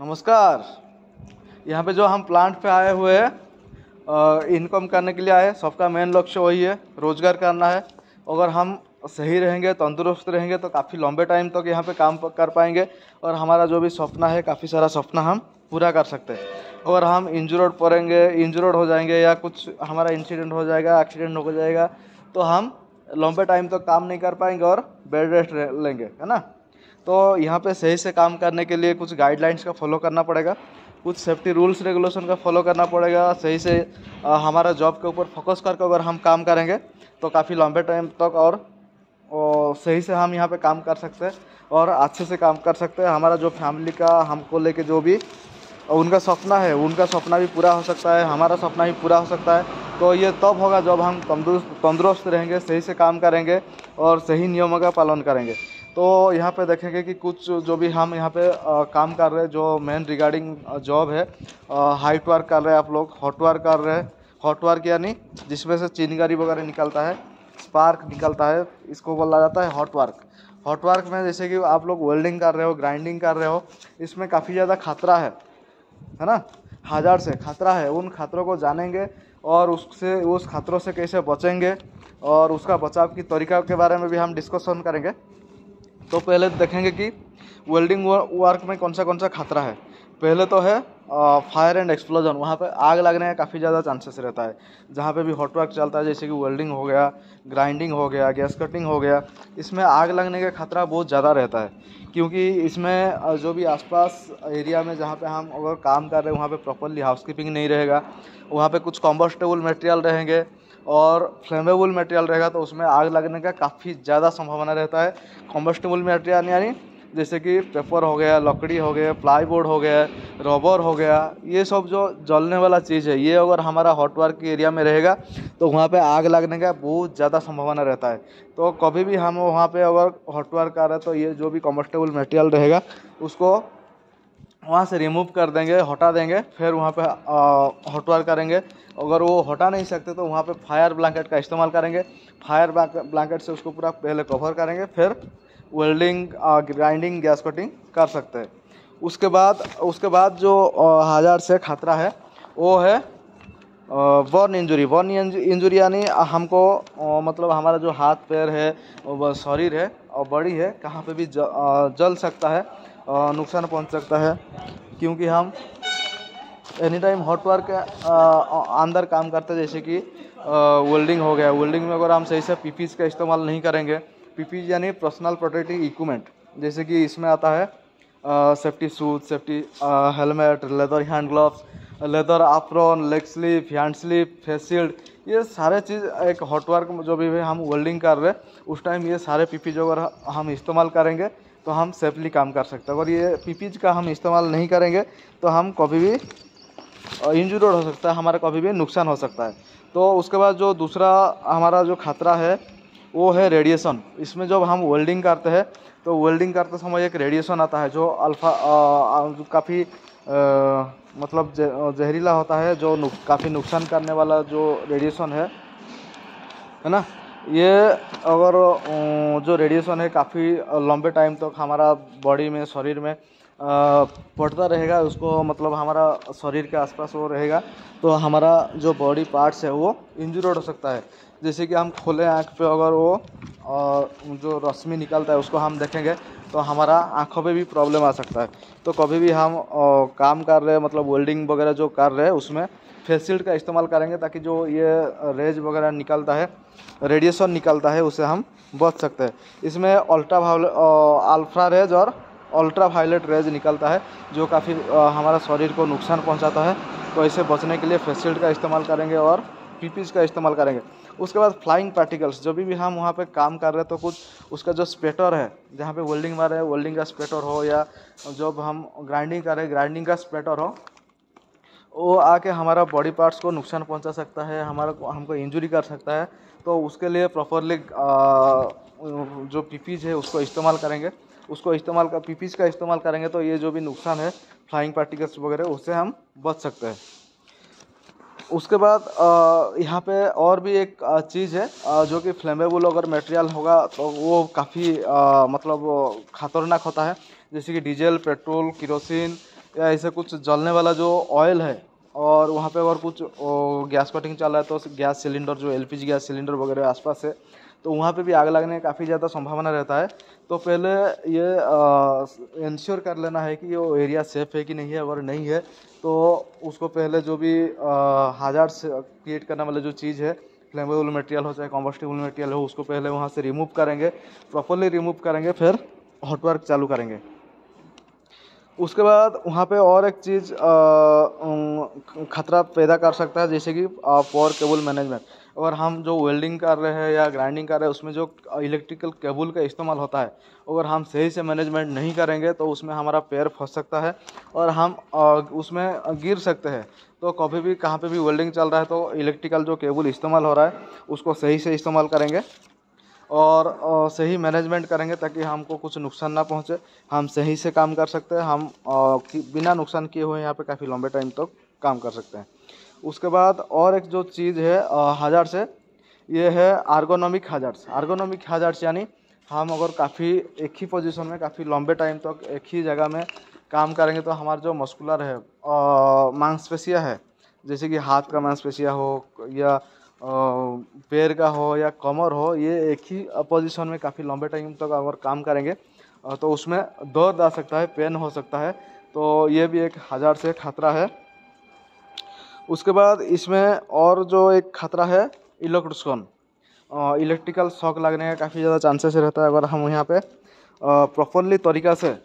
नमस्कार। यहाँ पे जो हम प्लांट पे आए हुए हैं इनकम करने के लिए आए। सबका मेन लक्ष्य वही है, रोजगार करना है। अगर हम सही रहेंगे, तंदुरुस्त रहेंगे तो काफ़ी लंबे टाइम तक यहाँ पे काम कर पाएंगे और हमारा जो भी सपना है, काफ़ी सारा सपना हम पूरा कर सकते हैं। अगर हम इंजर्ड हो जाएंगे या कुछ हमारा इंसिडेंट हो जाएगा, एक्सीडेंट हो जाएगा, तो हम लंबे टाइम तक काम नहीं कर पाएंगे और बेड रेस्ट लेंगे, है ना। तो यहाँ पे सही से काम करने के लिए कुछ गाइडलाइंस का फॉलो करना पड़ेगा, कुछ सेफ्टी रूल्स रेगुलेशन का फॉलो करना पड़ेगा। सही से हमारा जॉब के ऊपर फोकस करके अगर हम काम करेंगे तो काफ़ी लंबे टाइम तक और सही से हम यहाँ पे काम कर सकते हैं और अच्छे से काम कर सकते हैं। हमारा जो फैमिली का हमको लेके जो भी उनका सपना है, उनका सपना भी पूरा हो सकता है, हमारा सपना भी पूरा हो सकता है। तो ये तब होगा जब हम तंदुरुस्त रहेंगे, सही से काम करेंगे और सही नियमों का पालन करेंगे। तो यहाँ पे देखेंगे कि कुछ जो भी हम यहाँ पे काम कर रहे हैं, जो मेन रिगार्डिंग जॉब है, हाइट वर्क कर रहे हैं आप लोग, हॉट वर्क कर रहे हैं। हॉट वर्क यानी जिसमें से चिंगारी वगैरह निकलता है, स्पार्क निकलता है, इसको बोला जाता है हॉट वर्क। हॉट वर्क में जैसे कि आप लोग वेल्डिंग कर रहे हो, ग्राइंडिंग कर रहे हो, इसमें काफ़ी ज़्यादा खतरा है ना। हज़ार से खतरा है, उन खतरों को जानेंगे और उस खतरों से कैसे बचेंगे और उसका बचाव की तरीका के बारे में भी हम डिस्कशन करेंगे। तो पहले देखेंगे कि वेल्डिंग वर्क में कौन सा खतरा है। पहले तो है फायर एंड एक्सप्लोजन। वहाँ पे आग लगने का काफ़ी ज़्यादा चांसेस रहता है जहाँ पे भी हॉट वर्क चलता है, जैसे कि वेल्डिंग हो गया, ग्राइंडिंग हो गया, गैस कटिंग हो गया। इसमें आग लगने का खतरा बहुत ज़्यादा रहता है, क्योंकि इसमें जो भी आसपास एरिया में जहाँ पे हम अगर काम कर रहे हैं वहाँ पे प्रॉपरली हाउसकीपिंग नहीं रहेगा, वहाँ पे कुछ कॉम्बस्टेबल मटेरियल रहेंगे और फ्लेमेबल मटेरियल रहेगा, तो उसमें आग लगने का काफ़ी ज़्यादा संभावना रहता है। कॉम्बस्टेबल मटेरियल यानी जैसे कि पेपर हो गया, लकड़ी हो गया, प्लाईवुड हो गया, रबर हो गया, ये सब जो जलने वाला चीज़ है, ये अगर हमारा हॉट वर्क के एरिया में रहेगा तो वहाँ पे आग लगने का बहुत ज़्यादा संभावना रहता है। तो कभी भी हम वहाँ पे अगर हॉट वर्क कर रहे हैं तो ये जो भी कॉम्बस्टेबल मटेरियल रहेगा उसको वहाँ से रिमूव कर देंगे, हटा देंगे, फिर वहाँ पे हॉट वर्क करेंगे। अगर वो हटा नहीं सकते तो वहाँ पे फायर ब्लैंकेट का इस्तेमाल करेंगे। फायर ब्लैंकेट से उसको पूरा पहले कवर करेंगे, फिर वेल्डिंग, ग्राइंडिंग, गैस कटिंग कर सकते हैं। उसके बाद जो हज़ार से खतरा है वो है बर्न इंजरी यानी हमको मतलब हमारा जो हाथ पैर है, शरीर है और बॉडी है, कहाँ पे भी जल सकता है, नुकसान पहुंच सकता है। क्योंकि हम एनी टाइम हॉट वर्क के अंदर काम करते हैं, जैसे कि वेल्डिंग हो गया। वेल्डिंग में अगर हम सही से पीपीज का इस्तेमाल नहीं करेंगे, पीपीज यानी पर्सनल प्रोटेक्टिव इक्विपमेंट, जैसे कि इसमें आता है safety shoes, safety helmet, leather hand gloves, leather apron, leg sleep, hand sleep, face shield, ये सारे चीज़ एक हॉट वर्क में जो भी हम वेल्डिंग कर रहे हैं उस टाइम ये सारे पीपीज अगर हम इस्तेमाल करेंगे तो हम सेफली काम कर सकते हैं। अगर ये पीपीज का हम इस्तेमाल नहीं करेंगे तो हम कभी भी इंजर्ड हो सकता है, हमारा कभी भी नुकसान हो सकता है। तो उसके बाद जो दूसरा हमारा जो खतरा है वो है रेडिएशन। इसमें जब हम वेल्डिंग करते हैं तो वेल्डिंग करते समय एक रेडिएशन आता है जो जो काफ़ी मतलब जहरीला होता है, जो काफ़ी नुकसान करने वाला जो रेडिएशन है ना। ये अगर जो रेडिएशन है काफ़ी लंबे टाइम तक हमारा बॉडी में, शरीर में पड़ता रहेगा, उसको मतलब हमारा शरीर के आसपास वो रहेगा, तो हमारा जो बॉडी पार्ट्स है वो इंजर्ड हो सकता है। जैसे कि हम खुले आँख पे अगर वो जो रश्मि निकलता है उसको हम देखेंगे तो हमारा आँखों पे भी प्रॉब्लम आ सकता है। तो कभी भी हम काम कर रहे हैं, मतलब वेल्डिंग वगैरह जो कर रहे हैं, उसमें फेस शील्ड का इस्तेमाल करेंगे ताकि जो ये रेज वगैरह निकलता है, रेडिएशन निकलता है, उससे हम बच सकते हैं। इसमें अल्ट्रा रेज और अल्ट्रा वायलेट रेज निकलता है जो काफ़ी हमारा शरीर को नुकसान पहुंचाता है। तो इसे बचने के लिए फेस शील्ड का इस्तेमाल करेंगे और पीपीज का इस्तेमाल करेंगे। उसके बाद फ्लाइंग पार्टिकल्स, जब भी हम वहाँ पे काम कर रहे हैं तो कुछ उसका जो स्पेटर है, जहाँ पे वेल्डिंग मार रहे हैं वेल्डिंग का स्पेटर हो, या जब हम ग्राइंडिंग कर रहे हैं ग्राइंडिंग का स्पेटर हो, वो आके हमारा बॉडी पार्ट्स को नुकसान पहुंचा सकता है, हमको इंजरी कर सकता है। तो उसके लिए प्रॉपरली जो पीपीज है उसको इस्तेमाल करेंगे, पीपीज का इस्तेमाल करेंगे तो ये जो भी नुकसान है फ्लाइंग पार्टिकल्स वगैरह उससे हम बच सकते हैं। उसके बाद यहाँ पे और भी एक चीज़ है जो कि फ्लेमेबल अगर मटेरियल होगा तो वो काफ़ी मतलब खतरनाक होता है, जैसे कि डीजल, पेट्रोल, केरोसिन, या ऐसे कुछ जलने वाला जो ऑयल है, और वहाँ पे अगर कुछ गैस कटिंग चल रहा है तो गैस सिलेंडर जो एलपीजी गैस सिलेंडर वगैरह आसपास है तो वहाँ पे भी आग लगने का काफ़ी ज़्यादा संभावना रहता है। तो पहले ये इंश्योर कर लेना है कि वो एरिया सेफ़ है कि नहीं है। अगर नहीं है तो उसको पहले जो भी हाजार्ड्स क्रिएट करने वाला जो चीज़ है, फ्लेमेबल मटेरियल हो चाहे कॉम्बस्टिबल मटेरियल हो, उसको पहले वहाँ से रिमूव करेंगे, प्रॉपरली रिमूव करेंगे, फिर हॉट वर्क चालू करेंगे। उसके बाद वहाँ पे और एक चीज़ खतरा पैदा कर सकता है, जैसे कि पावर केबल मैनेजमेंट। अगर हम जो वेल्डिंग कर रहे हैं या ग्राइंडिंग कर रहे हैं उसमें जो इलेक्ट्रिकल केबल का इस्तेमाल होता है, अगर हम सही से मैनेजमेंट नहीं करेंगे तो उसमें हमारा पैर फंस सकता है और हम उसमें गिर सकते हैं। तो कभी भी कहाँ पे भी वेल्डिंग चल रहा है तो इलेक्ट्रिकल जो केबल इस्तेमाल हो रहा है उसको सही से इस्तेमाल करेंगे और सही मैनेजमेंट करेंगे ताकि हमको कुछ नुकसान ना पहुंचे, हम सही से काम कर सकते हैं, हम बिना नुकसान किए हुए यहाँ पे काफ़ी लंबे टाइम तक काम कर सकते हैं। उसके बाद और एक जो चीज़ है हजार्ड्स है, ये है आर्गोनॉमिक हजार्ड्स। आर्गोनॉमिक हजार्ड्स यानी हम अगर काफ़ी एक ही पोजीशन में काफ़ी लंबे टाइम तक एक ही जगह में काम करेंगे तो हमारा जो मस्कुलर है मांसपेशियाँ है, जैसे कि हाथ का मांसपेशियाँ हो या पैर का हो या कमर हो, ये एक ही पोजीशन में काफ़ी लंबे टाइम तक अगर काम करेंगे तो उसमें दर्द आ सकता है, पेन हो सकता है। तो ये भी एक हजार्ड से खतरा है। उसके बाद इसमें और जो एक खतरा है इलेक्ट्रोशन, इलेक्ट्रिकल शॉक लगने का काफ़ी ज़्यादा चांसेस रहता है अगर हम यहाँ पे प्रॉपरली तरीक़ा से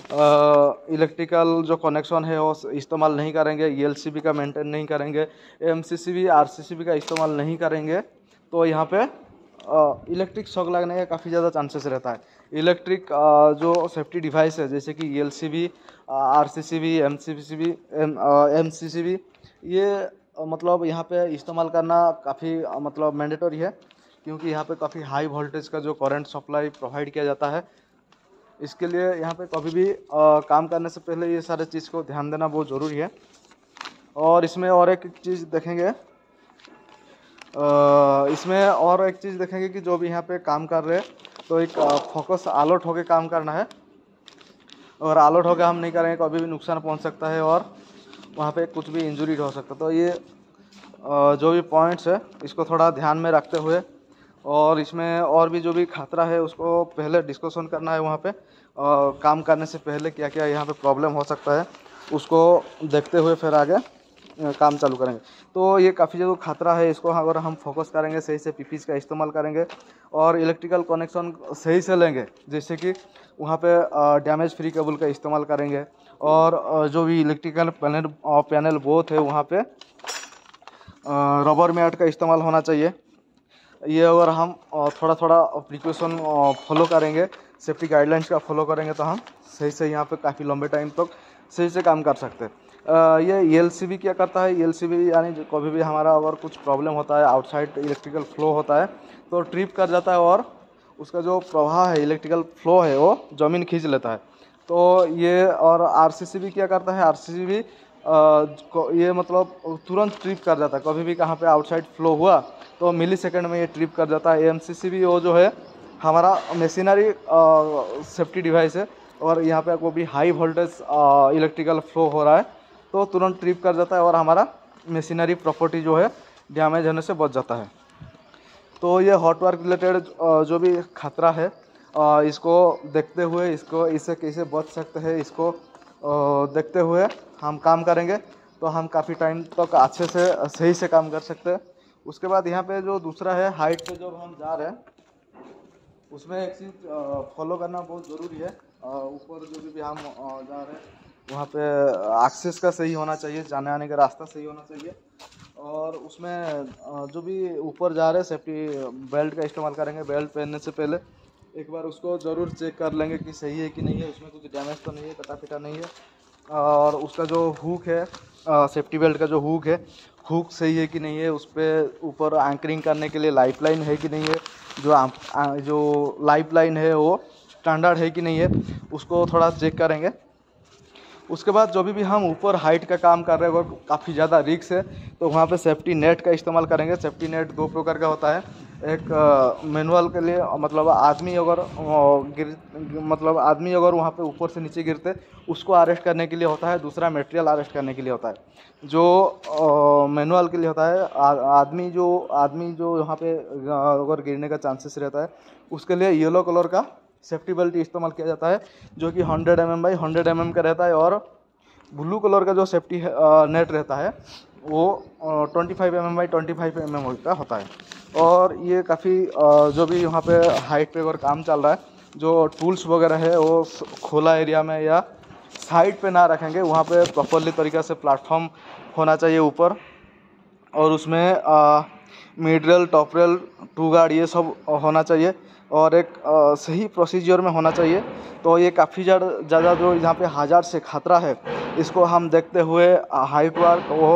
इलेक्ट्रिकल जो कनेक्शन है वो इस्तेमाल नहीं करेंगे, ईएलसीबी का मेंटेन नहीं करेंगे, एमसीसीबी आरसीसीबी का इस्तेमाल नहीं करेंगे तो यहाँ पे इलेक्ट्रिक शॉक लगने का काफ़ी ज़्यादा चांसेस रहता है। इलेक्ट्रिक जो सेफ्टी डिवाइस है जैसे कि ईएलसीबी, आरसीसीबी, एमसीसीबी, ये मतलब यहाँ पे इस्तेमाल करना काफ़ी मतलब मैंडेटरी है, क्योंकि यहाँ पे काफ़ी हाई वोल्टेज का जो करंट सप्लाई प्रोवाइड किया जाता है। इसके लिए यहाँ पे कभी भी काम करने से पहले ये सारे चीज़ को ध्यान देना बहुत ज़रूरी है। और इसमें और एक चीज़ देखेंगे कि जो भी यहाँ पे काम कर रहे हैं तो एक फोकस अलर्ट होके काम करना है, और अलर्ट होकर हम नहीं करेंगे कभी भी नुकसान पहुँच सकता है और वहाँ पे कुछ भी इंजरी हो सकता है। तो ये जो भी पॉइंट्स है इसको थोड़ा ध्यान में रखते हुए और इसमें और भी जो भी खतरा है उसको पहले डिस्कशन करना है। वहाँ पे काम करने से पहले क्या क्या यहाँ पे प्रॉब्लम हो सकता है उसको देखते हुए फिर आगे काम चालू करेंगे। तो ये काफ़ी जो खतरा है इसको अगर हम फोकस करेंगे, सही से पीपीज का इस्तेमाल करेंगे और इलेक्ट्रिकल कनेक्शन सही से लेंगे, जैसे कि वहाँ पे डैमेज फ्री केबल का इस्तेमाल करेंगे और जो भी इलेक्ट्रिकल पैनल बोथ है वहाँ पे रबर मैट का इस्तेमाल होना चाहिए। ये अगर हम थोड़ा थोड़ा प्रिकॉशन फॉलो करेंगे, सेफ्टी गाइडलाइंस का फॉलो करेंगे तो हम सही से यहाँ पे काफ़ी लंबे टाइम तक सही से काम कर सकते हैं। ये ईएलसीबी क्या करता है, ईएलसीबी यानी कभी भी हमारा अगर कुछ प्रॉब्लम होता है, आउटसाइड इलेक्ट्रिकल फ्लो होता है तो ट्रिप कर जाता है और उसका जो प्रवाह है, इलेक्ट्रिकल फ्लो है वो ज़मीन खींच लेता है। तो ये और आरसीसीबी क्या करता है, आरसीसीबी ये मतलब तुरंत ट्रिप कर जाता है, कभी भी कहाँ पे आउटसाइड फ्लो हुआ तो मिली सेकेंड में ये ट्रिप कर जाता है। एमसीसीबी वो जो है हमारा मशीनरी सेफ्टी डिवाइस है और यहाँ पे कोई भी हाई वोल्टेज इलेक्ट्रिकल फ्लो हो रहा है तो तुरंत ट्रिप कर जाता है और हमारा मशीनरी प्रॉपर्टी जो है डैमेज होने से बच जाता है। तो ये हॉट वर्क रिलेटेड जो भी खतरा है इसको देखते हुए इससे कैसे बच सकते हैं इसको देखते हुए हम काम करेंगे तो हम काफ़ी टाइम तक अच्छे से सही से काम कर सकते हैं। उसके बाद यहाँ पे जो दूसरा है हाइट पे जब हम जा रहे हैं उसमें एक चीज़ फॉलो करना बहुत ज़रूरी है। ऊपर जो भी हम जा रहे हैं वहाँ पे एक्सेस का सही होना चाहिए, जाने आने का रास्ता सही होना चाहिए और उसमें जो भी ऊपर जा रहे हैं सेफ्टी बेल्ट का इस्तेमाल करेंगे। बेल्ट पहनने से पहले एक बार उसको ज़रूर चेक कर लेंगे कि सही है कि नहीं है, उसमें कुछ डैमेज तो नहीं है, कटा फिटा नहीं है। और उसका जो हुक है, सेफ्टी बेल्ट का जो हुक है, हुक सही है कि नहीं है, उस पर ऊपर एंकरिंग करने के लिए लाइफ लाइन है कि नहीं है, जो लाइफ लाइन है वो स्टैंडर्ड है कि नहीं है, उसको थोड़ा चेक करेंगे। उसके बाद जो भी हम ऊपर हाइट का काम कर रहे हैं वो काफ़ी ज़्यादा रिस्क है तो वहाँ पे सेफ्टी नेट का इस्तेमाल करेंगे। सेफ्टी नेट दो प्रकार का होता है, एक मैनुअल के लिए मतलब आदमी अगर मतलब आदमी अगर वहाँ पे ऊपर से नीचे गिरते उसको अरेस्ट करने के लिए होता है, दूसरा मटेरियल अरेस्ट करने के लिए होता है। जो मैनुअल के लिए होता है आदमी जो यहाँ पे अगर गिरने का चांसेस रहता है उसके लिए येलो कलर का सेफ्टी बेल्ट इस्तेमाल किया जाता है, जो कि 100 mm बाई 100 mm का रहता है। और ब्लू कलर का जो सेफ्टी नेट रहता है वो 25 mm बाई 25 mm का होता है। और ये काफ़ी जो भी वहाँ पे हाइट पे अगर काम चल रहा है, जो टूल्स वगैरह है वो खोला एरिया में या साइड पे ना रखेंगे, वहाँ पे प्रॉपरली तरीक़े से प्लेटफॉर्म होना चाहिए ऊपर, और उसमें mid rail, top rail, toe guard ये सब होना चाहिए और एक सही प्रोसीजर में होना चाहिए। तो ये काफ़ी ज़्यादा जो यहाँ पे हज़ार से खतरा है, इसको हम देखते हुए हाइट वर्क वो